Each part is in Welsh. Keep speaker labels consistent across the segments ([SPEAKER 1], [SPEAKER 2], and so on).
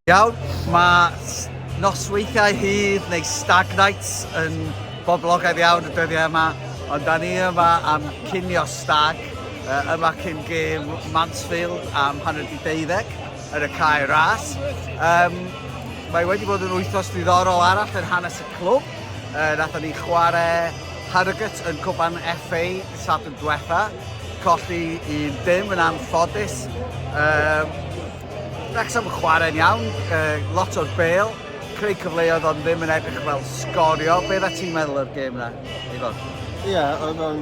[SPEAKER 1] Iawn, mae nosweithiau hydd neu stag nights yn boblogaidd iawn y dyddiau yma, ond da ni yma am cinio stag yma cyn gêm Mansfield am 12 yn y cae ras. Mae wedi bod yn wythnos ddiddorol arall yn hanes y clwb. Nathon ni chwarae Hyddod yn cwpan FA Sadwrn diwetha, colli 1-0 yn anffodus. Wrecsam yn chwarae'n iawn, lot o'r bêl, creu cyfleoedd ond ddim yn edrych fel sgorio. Be dda ti'n meddwl o'r gêm yna, Ifon?
[SPEAKER 2] Ie, oedd o'n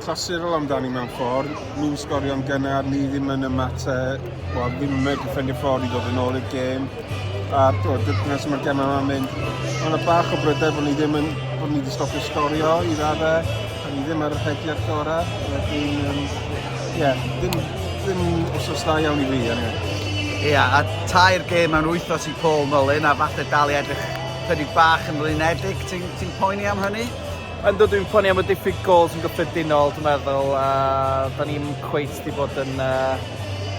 [SPEAKER 2] clasurol amdani mewn ffordd. Ni'n sgorio'n gynnar, ni ddim yn ddim yn medru ffendio ffordd i ddod yn ôl i'r gêm. A dyna sy'n mae'r gêm yma'n mynd. Ond y bach o brydau bod ni wedi stopio sgorio i raddau, a ni ddim ar y hegiad gorau. Ddim wsos da iawn i fi, anyway.
[SPEAKER 1] Ie, a tair gêm mewn wythnos i Paul Mullin, a falle dal i edrych chydig bach yn flinedig. Ti'n poeni am hynny?
[SPEAKER 3] Ynddo, dwi'n poeni am y diffyg gols yn gyffredinol, dwi'n meddwl. Da ni'n cweith di bod yn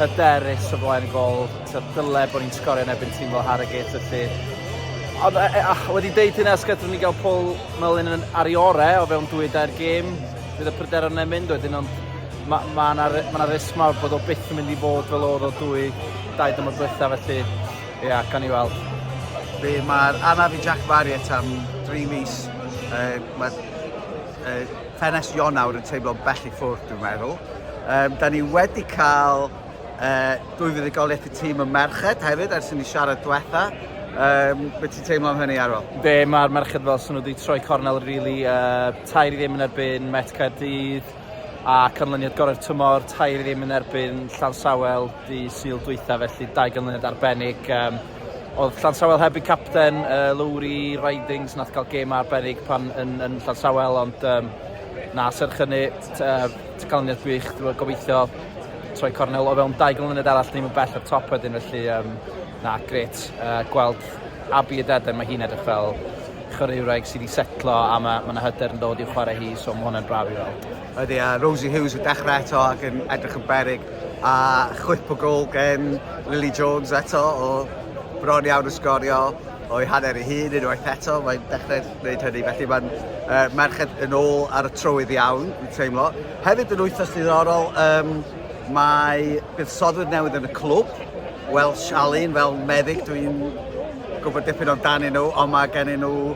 [SPEAKER 3] hyderus o flaen y gol. Dyle bod ni'n sgorio yn ebyn tîm fel Harrogate, felly. Ond wedi deud hynna, sgydrwn ni gael Paul Mullin ar ei orau o fewn 2-3 gêm. Bydd y pryderon yn mynd wedyn, ond mae yna risg mawr bod o byth yn mynd i fod fel oedd o 2 dymor diwetha, felly, ia, gan i weld.
[SPEAKER 1] Mae'r anaf i Jack Marriott am 3 mis. Mae'r ffenest Ionawr yn teimlo'n bell i ffwrdd, dwi'n meddwl. Da ni wedi cael 2 fuddugoliaeth y tîm yn merched hefyd, ers i ni siarad diwetha. Be ti'n teimlo am hynny, Arwel?
[SPEAKER 3] Mae'r merched fel sy'n nhw wedi troi cornel rili. 2 i ddim yn erbyn Met Caerdydd, a canlyniad gorau'r tymor, 2 i ddim yn erbyn Llansawel di Sul dwytha, felly 2 ganlyniad arbennig. Oedd Llansawel heb eu capten, Lowry Ridings nath cael gêm arbennig pan yn Llansawel, ond na, serch hynny, canlyniad gwych, dwi'n gobeithio troi cornel o fewn 2 ganlyniad arall, ddim yn bell ar top wedyn, felly na, gret. Gweld Abi y Deden, mae hi'n edrych fel chwaraewraig sydd wedi setlo, a mae yna hyder yn dod i'w chwarae hi, so mae hwnna'n braf i weld.
[SPEAKER 1] Ydy, a Rosie Hughes yn dechrau eto ac yn edrych yn berig, a chwip o gol gen Lily Jones eto o bron iawn o sgorio o'i hanner ei hun unwaith eto. Mae'n dechrau gwneud hynny, felly mae'n merched yn ôl ar y trywydd iawn, dwi'n teimlo. Hefyd yn wythnos diddorol, mae buddsodwyr newydd yn y clwb, Welsh Alun fel meddyg, dwi'n gwybod dipyn amdanyn nhw, ond mae gennyn nhw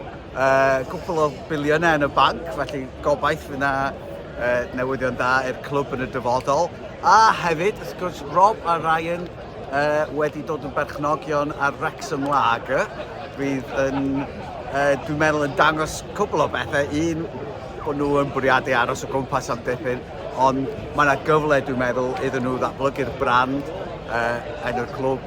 [SPEAKER 1] cwpl o biliynau yn y banc, felly gobaith fydd yna newyddion da i'r clwb yn y dyfodol. A hefyd, wrth gwrs, Rob a Ryan wedi dod yn berchnogion ar Wrecsam Lager. Bydd dwi'n meddwl yn dangos cwpl o bethau. Un, bod nhw yn bwriadu aros o gwmpas am dipyn, ond mae yna gyfle, dwi'n meddwl, iddyn nhw ddatblygu'r brand yn y clwb.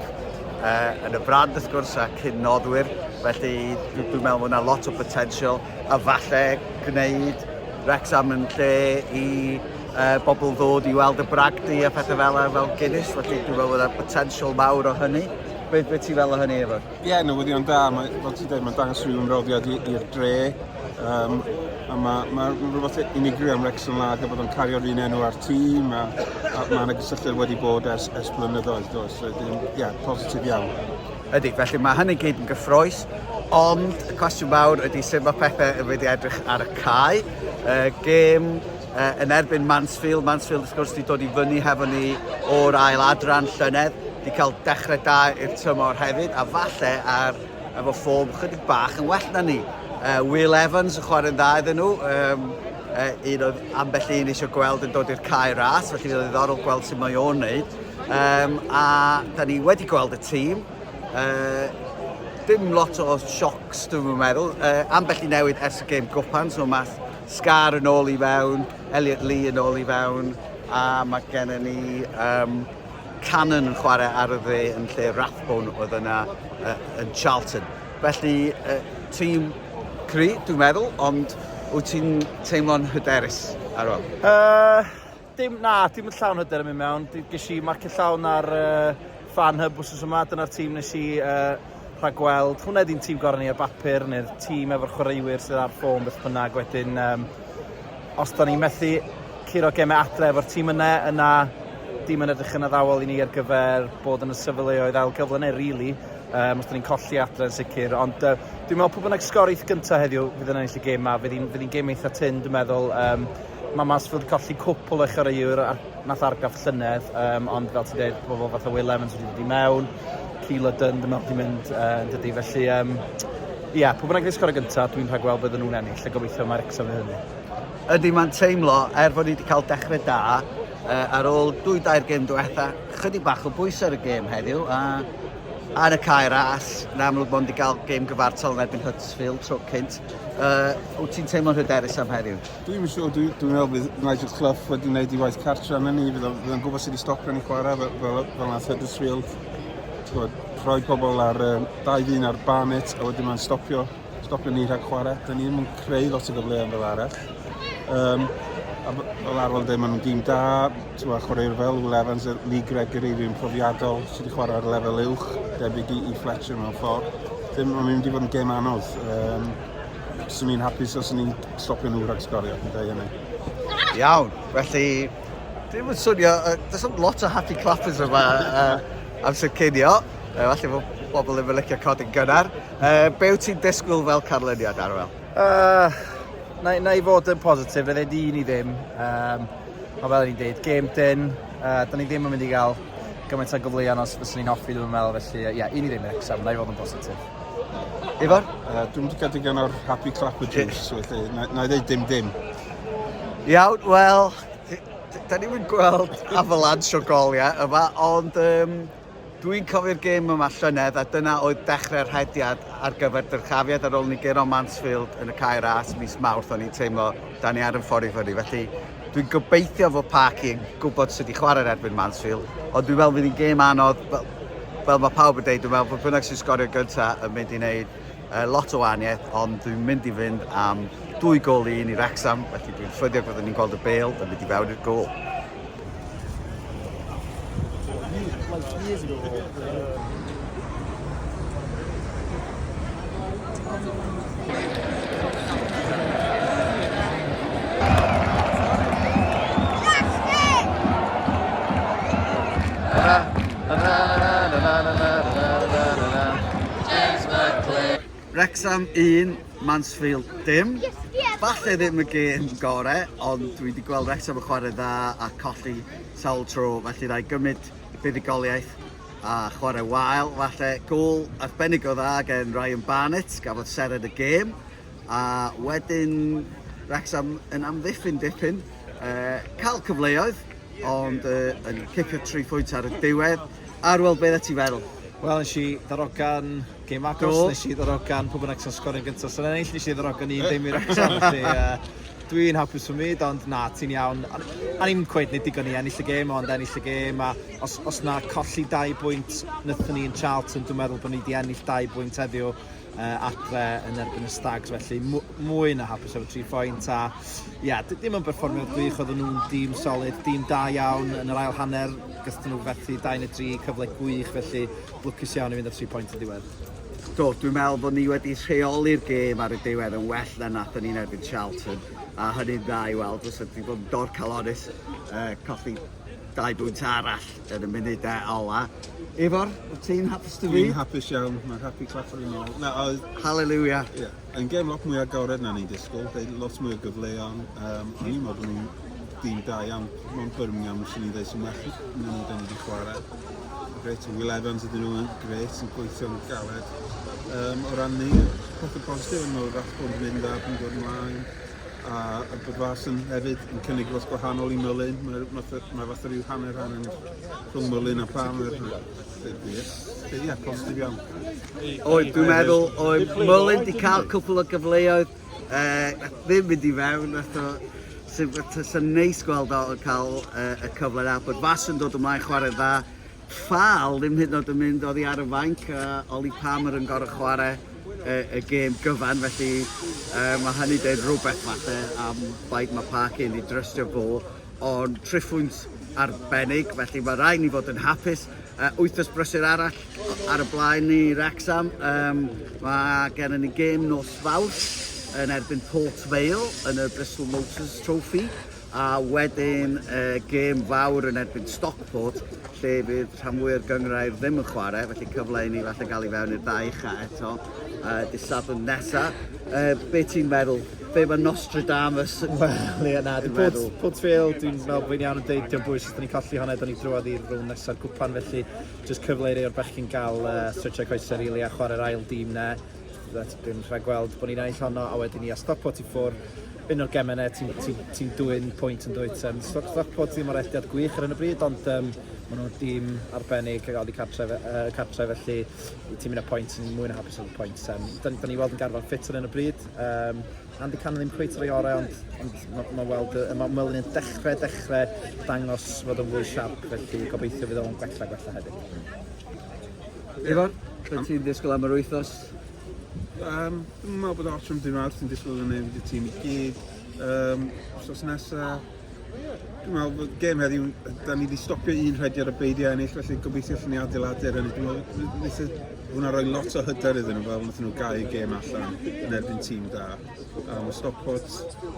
[SPEAKER 1] Yn y brand, wrth gwrs, a cyn-noddwyr. Felly, dwi'n meddwl bod yna lot o potensial, a falle gwneud Wrecsam yn lle i bobl ddod i weld y bragdy a pethau fel Guinness. Felly, dwi'n meddwl bod yna potensial mawr o hynny. Be ti'n fel o hynny, efo?
[SPEAKER 2] Ie, newyddion da. Fel ti'n dweud, mae'n dangos rhyw ymroddiad i'r dre. A mae rhywbeth unigryw am Wrecsam Lager bod yn cario'r un enw ar tîm, a mae yna gysylltiad wedi bod ers blynyddoedd, does. So, ie, positif iawn.
[SPEAKER 1] Ydy, felly mae hynny gyd yn gyffroes, ond y cwestiwn mawr ydy sut mae pethau wedi edrych ar y cae. Gêm yn erbyn Mansfield. Mansfield, wrth gwrs, wedi dod i fyny hefo ni o'r ail adran llynedd, wedi cael dechrau da i'r tymor hefyd, a falle efo ffom chydig bach yn well na ni. Will Evans yn chwarae'n dda iddyn nhw, un oedd ambell un eisiau gweld yn dod i'r cae ras, felly oedd ddiddorol gweld sut mae o'n wneud. A da ni wedi gweld y tîm. Dim lot o siocs, dwi'n meddwl. Ambell i newid ers y gêm gwpan, so mae Scar yn ôl i fewn, Elliot Lee yn ôl i fewn, a mae gennym ni Cannon yn chwarae ar y dde yn lle Rathbone oedd yna yn Charlton. Felly, tîm cry, dwi'n meddwl, ond wyt ti'n teimlo'n hyderus ar ôl?
[SPEAKER 3] Dim yn llawn hyder yn mynd mewn. Ges i marcio llawn ar fan hub wrth yma, dyna'r tîm nes i rhagweld. Hwna ydy'n tîm gorau ni ar bapur, neu'r tîm efo'r chwaraewyr sydd ar ffôn beth bynnag. Wedyn, os da ni'n methu curo gemau adre efo'r tîm yna dim yn edrych yn addawol i ni ar gyfer bod yn y sefyluoedd ail gyflynau, rili. Os da ni'n colli adre yn sicr. Ond dwi'n meddwl pwy bynnag sgorith gyntaf heddiw fydd yn ennill y gêm yma. Fydd hi'n gêm eitha tyn, dwi'n meddwl. Mae Mansfield colli cwpl o chwaraewyr nath argraff llynedd, ond fel ti'n dweud, bobl fath o Will Evans wedi dod i mewn, Hyddod dwi'n meddwl wedi mynd yn dydi. Felly, pwy bynnag fydd sgorau gyntaf, dwi'n rhagweld bydd nhw'n ennill, a gobeithio mae Wrecsam fydd hynny.
[SPEAKER 1] Ydy, mae'n teimlo, fod ni wedi cael dechrau da, ar ôl 2-2 gêm diwetha, chydig bach o bwys ar y gêm heddiw, a yn y cae ras, yn amlwg bod wedi cael gêm gyfartal yn erbyn Huddersfield tro cynt. Wyt ti'n teimlo'n hyderus am heddiw?
[SPEAKER 2] Dwi'n siŵr, dwi'n meddwl bydd Nigel Clough wedi gwneud i waith cartra yna ni, bydd yn gwybod sydd wedi stopio ni chwarae fel nath Huddersfield. Rhoi pobl ar 2-1 ar Barnet, a wedyn mae'n stopio ni rhag chwarae. Da ni ddim yn creu lot o gyfleoedd fel arall. A fel arfer dweud, maen nhw'n dîm da, chwaraewyr fel Will Evans, Lee Gregory, rhywun profiadol, sydd wedi chwarae ar lefel uwch, debyg i Fletcher mewn ffordd. Mae'n mynd i fod yn gêm anodd. Swn i'n hapus os ni'n stopio nhw rhag sgorio, yn dweud hynny.
[SPEAKER 1] Iawn, felly, dwi'n mynd swnio, does lot o happy clappers yma amser cinio, felly bod bobl ddim yn licio codi'n gynnar. Be wyt ti'n disgwyl fel canlyniad ar fel?
[SPEAKER 3] Na i fod yn positif, fe ddweud un i ddim. O fel ni'n dweud, gêm dyn, da ni ddim yn mynd i gael gymaint o gyfleon os fyswn ni'n hoffi dwi'n meddwl, felly un i ddim Wrecsam, na i fod yn positif.
[SPEAKER 1] Ifor?
[SPEAKER 2] Dwi'n mynd i gadw gan o'r happy clapper juice, felly, na i ddeud dim.
[SPEAKER 1] Iawn, wel, da ni'n mynd gweld avalanche o goliau yma, ond dwi'n cofio'r gêm yma llynedd, a dyna oedd dechrau'r rhediad ar gyfer dyrchafiad ar ôl ni gero Mansfield yn y cae ras mis Mawrth, o'n i'n teimlo da ni ar y ffordd i fyny. Felly dwi'n gobeithio fod Parky yn gwybod sut i chwarae'r erbyn Mansfield, ond dwi'n meddwl fydd hi'n gêm anodd, fel mae pawb yn dweud, dwi'n meddwl bod bynnag sy'n sgorio gyntaf yn mynd i wneud lot o wahaniaeth, ond dwi'n mynd i fynd am 2 gol i Wrecsam, felly dwi'n ffyddiog fod ni'n gweld y bêl yn mynd i fewn i'r gol. Wrecsam 1, Mansfield dim. Falle ddim y gêm gorau, ond dwi wedi gweld Wrecsam yn chwarae dda a colli sawl tro, felly rai gymryd buddigoliaeth a chwarae wael. Falle gol arbennig o dda gen Ryan Barnett, gafodd sered y gêm. A wedyn Wrecsam yn amddiffyn dipyn, cael cyfleoedd, ond yn cicio 3 pwynt ar y diwedd. Arwel, beth ydych ti'n feddwl?
[SPEAKER 3] Wel, nes i ddarogan gêm agos, nes i ddarogan pwy bynnag sy'n sgorio gyntaf. So ennill nes i ddarogan 1-0 i Wrecsam, dwi'n hapus fy myd, ond na, ti'n iawn. A ni'n cweud nid digon i ennill y gêm, ond ennill y gêm. A os na colli 2 bwynt wnaethon ni yn Charlton, dwi'n meddwl bod ni wedi ennill 2 bwynt heddiw adre yn erbyn y Stags, felly mwy na hapus efo 3 pwynt. A dim yn perfformio gwych, oedden nhw'n dîm solid, dîm da iawn yn yr ail hanner. Gysdyn nhw fethu 2-3 cyfle gwych, felly lwcus iawn i fynd ar 3 pwynt yn diwedd.
[SPEAKER 1] Do, dwi'n meddwl bod ni wedi rheoli'r gêm ar y diwedd yn well na nathon ni'n erbyn Charlton, a hynny'n dda i weld, os ydy bod yn dorcalonis, colli 2 bwynt arall yn y munudau ola. Ifor, wyt ti'n hapus dy fi?
[SPEAKER 2] Dwi'n hapus iawn, mae'n happy clapper yn ôl.
[SPEAKER 1] Hallelujah.
[SPEAKER 2] Yn gêm lot mwy agored na ni'n disgwyl, lot mwy o gyfleon. O'n i'n meddwl bod nhw'n dîm da iawn, mewn Birmingham, sy'n ni'n dweud sy'n well na nhw da ni wedi chwarae. Gret, Will Evans ydyn nhw'n gret, yn gweithio'n galed. O ran ni, peth y positif yn meddwl Rathbone yn mynd ar yn dod ymlaen. A bod Farson hefyd yn cynnig los gwahanol i Mewn. Mae fath o ryw hanner rhwng Mewn a Palmer. Positif iawn.
[SPEAKER 1] Dwi'n meddwl, Mewn wedi cael cwpl o gyfleoedd, ddim mynd i fewn, sy'n neis gweld o cael y cyfle na, bod Farson dod ymlaen chwarae dda, Ffal ddim hyd yn oed yn mynd oddi ar y fainc. Oli Palmer yn gorau chwarae y gêm gyfan, felly mae hynny dweud rhywbeth falle am baid mae Parkin i drystio fo, ond triffwynt arbennig, felly mae rhaid ni fod yn hapus. 8 brysur arall ar y blaen ni Wrecsam. Mae gennym ni gêm nos Fawrth yn erbyn Port Vale yn y Bristol Motors Trophy, a wedyn gêm fawr yn erbyn Stockport, lle fydd rhan fwy o'r gyngrair ddim yn chwarae, felly cyfle i ni falle gael i fewn i'r 2 ucha eto dydd Sadwrn nesaf. Be ti'n meddwl? Be mae Nostradamus
[SPEAKER 3] Wel, ie, na, Port Vale, dwi'n meddwl bod iawn yn deud diolch bwys, da ni colli hwnna, da ni drwodd i'r rôl nesaf gwpan, felly jyst cyfle i rei o'r bechgyn gael stretchio coesau rili a chwarae'r ail dîm ne. Dwi'n rhaid gweld bod ni'n ennill honno, a wedyn ni a Stockport i ffwrdd. Un o'r gemau ti'n dwy'n pwynt yn dweud. Stockport ddim o'r ediad gwych ar hyn o bryd, ond maen nhw'n dîm arbennig a gael i cartre, felly ti'n mynd â pwynt, sy'n mwy na hapus o'r pwynt. Da ni weld yn garfan ffit ar hyn o bryd. Andy Cannon ddim cweit ar ei orau, ond mae Mewn yn dechrau dangos fod yn fwy siarp, felly gobeithio fydd o'n gwella hefyd.
[SPEAKER 1] Ifan, beth ti'n disgwyl am yr wythnos?
[SPEAKER 2] Dwi'n meddwl bod Ottram dim awr sy'n disgwyl yn nefyd y tîm i gyd. Sos nesaf, dwi'n meddwl bod gêm heddiw, da ni wedi stopio un rhediad o beidio ennill, felly gobeithio allwn ni adeiladu'r ennill. Dwi'n meddwl hwnna rhoi lot o hyder iddyn nhw, fel wnaethon nhw gau y gêm allan yn erbyn tîm da. Mae Stockport,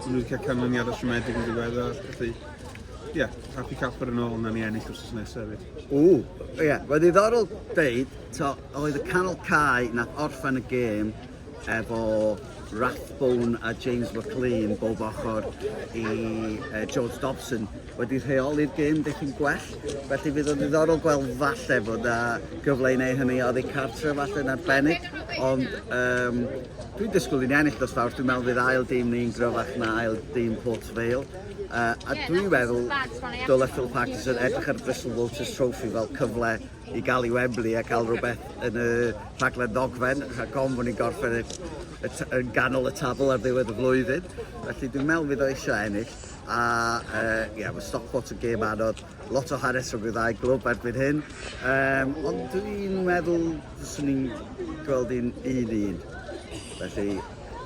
[SPEAKER 2] nhw wedi cael canlyniad o siomedig yn ddiweddar, felly ie, happy capper yn ôl na ni ennill wrth nesaf hefyd.
[SPEAKER 1] Ie, mae'n ddiddorol deud, oedd y canol cae nath orffen y gêm efo Rathbone a James McLean bob ochr i George Dobson wedi rheoli'r gêm dipyn gwell, felly fydd o'n ddiddorol gweld falle bod gyfle i neu hynny oddi cartre falle yn arbennig, ond dwi'n disgwyl i ni ennill dros Fawrth. Dwi'n meddwl fydd ail dîm ni'n gryfach na ail dîm Port Vale. A dwi'n meddwl dyle Phil Parkinson edrych ar Bristol Motors Trophy fel cyfle i gael i Wembley a cael rhywbeth yn y rhaglen ddogfen, rhag ofn bod ni'n gorffen yn ganol y tabl ar ddiwedd y flwyddyn. Felly dwi'n meddwl fydd o eisiau ennill. A mae Stockport yn gêm anodd, lot o hanes rhwng y ddau glwb erbyn hyn. Ond dwi'n meddwl fyswn ni'n gweld un. Felly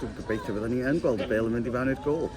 [SPEAKER 1] dwi'n gobeithio fyddwn ni yn gweld y bêl yn mynd i fewn i'r gôl.